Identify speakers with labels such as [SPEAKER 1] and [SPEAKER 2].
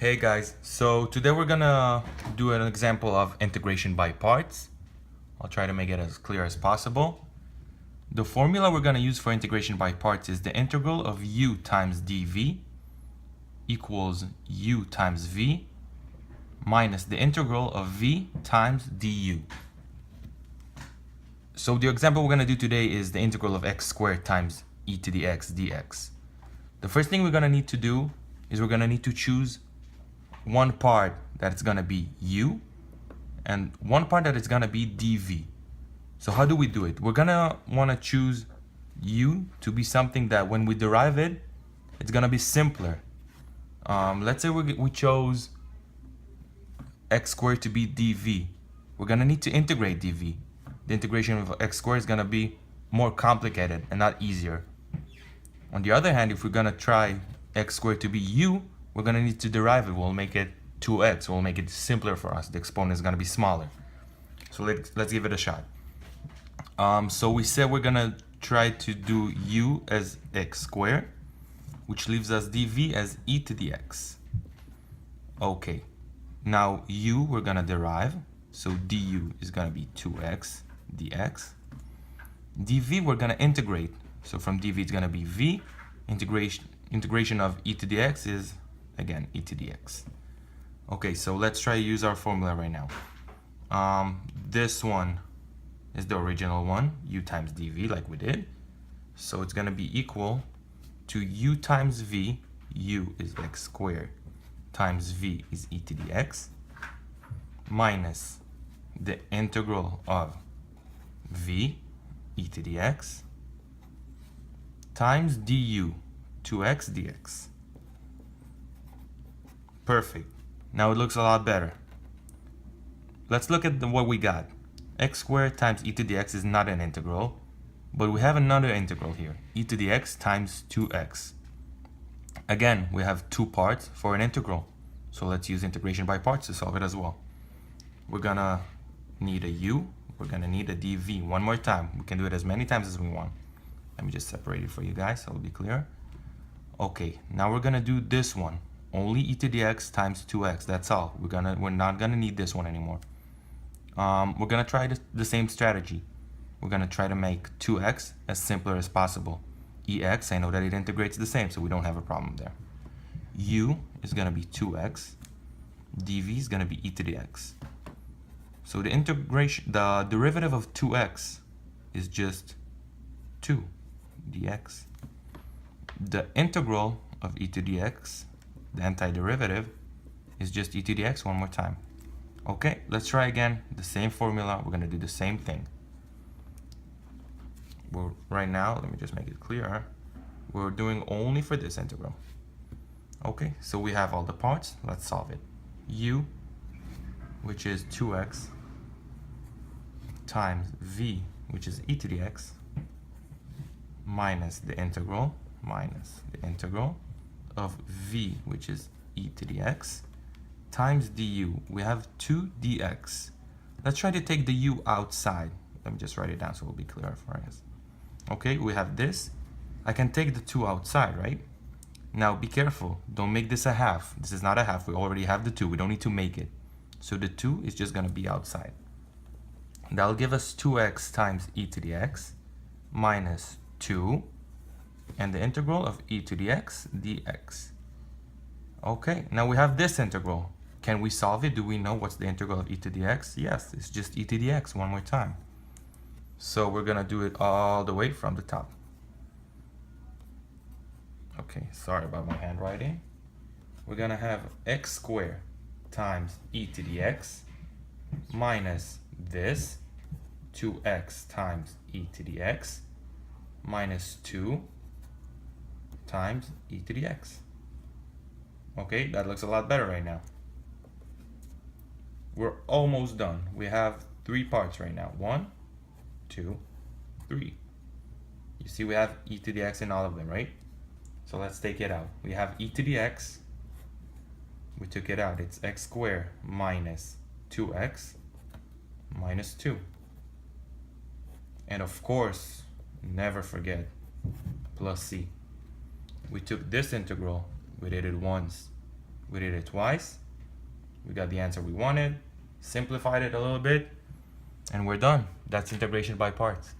[SPEAKER 1] Hey guys, so today we're gonna do an example of integration by parts. I'll try to make it as clear as possible. The formula we're gonna use for integration by parts is the integral of u times dv equals u times v minus the integral of v times du. So the example we're gonna do today is the integral of x squared times e to the x dx. The first thing we're gonna need to do is we're gonna need to choose one part that it's gonna be u and one part that it's gonna be dv. So how do we do it? We're gonna wanna choose u to be something that when we derive it, it's gonna be simpler. Let's say we chose x squared to be dv. We're gonna need to integrate dv. The integration of x squared is gonna be more complicated and not easier. On the other hand, if we're gonna try x squared to be u, we're gonna need to derive it. We'll make it 2x. We'll make it simpler for us. The exponent is gonna be smaller. So let's give it a shot. So we said we're gonna try to do u as x squared, which leaves us dv as e to the x. Okay, now u we're gonna derive. So du is gonna be 2x dx. dv we're gonna integrate. So from dv it's gonna be v. Integration of e to the x is again e to the x. Okay, so let's try to use our formula right now. This one is the original one, u times dv, like we did. So it's gonna be equal to u times v. U is x squared times v is e to the x minus the integral of v, e to the x, times du, 2x dx. Perfect. Now it looks a lot better. Let's look at what we got. X squared times e to the x is not an integral, but we have another integral here, e to the x times 2x. Again, we have two parts for an integral, so let's use integration by parts to solve it as well. We're gonna need a u, we're gonna need a dv. One more time. We can do it as many times as we want. Let me just separate it for you guys so it'll be clear. Okay, now we're gonna do this one. Only e to the x times 2x. That's all. We're not gonna need this one anymore. We're gonna try the same strategy. We're gonna try to make 2x as simpler as possible. Ex, I know that it integrates the same, so we don't have a problem there. U is gonna be 2x. dv is gonna be e to the x. So the derivative of 2x is just 2 dx. The integral of e to the x, the antiderivative, is just e to the x one more time. Okay, let's try again the same formula. We're gonna do the same thing. Right now, let me just make it clear. We're doing only for this integral. Okay, so we have all the parts. Let's solve it. U, which is 2x, times v, which is e to the x, minus the integral of v, which is e to the x, times du. We have 2 dx. Let's try to take the u outside. Let me just write it down so it'll be clearer for us. Okay, we have this. I can take the 2 outside, right? Now be careful. Don't make this a half. This is not a half. We already have the 2. We don't need to make it. So the 2 is just going to be outside. That'll give us 2x times e to the x minus 2 and the integral of e to the x dx. Okay, now we have this integral. Can we solve it? Do we know what's the integral of e to the x? Yes, it's just e to the x one more time. So we're gonna do it all the way from the top. Okay, sorry about my handwriting. We're gonna have x squared times e to the x minus this 2x times e to the x minus 2 times e to the x. Okay, that looks a lot better right now. We're almost done. We have 3 parts right now. 1, 2, 3. You see we have e to the x in all of them, right? So let's take it out. We have e to the x. We took it out. It's x squared minus 2x minus 2. And of course, never forget plus c. We took this integral, we did it once. We did it twice. We got the answer we wanted, simplified it a little bit, and we're done. That's integration by parts.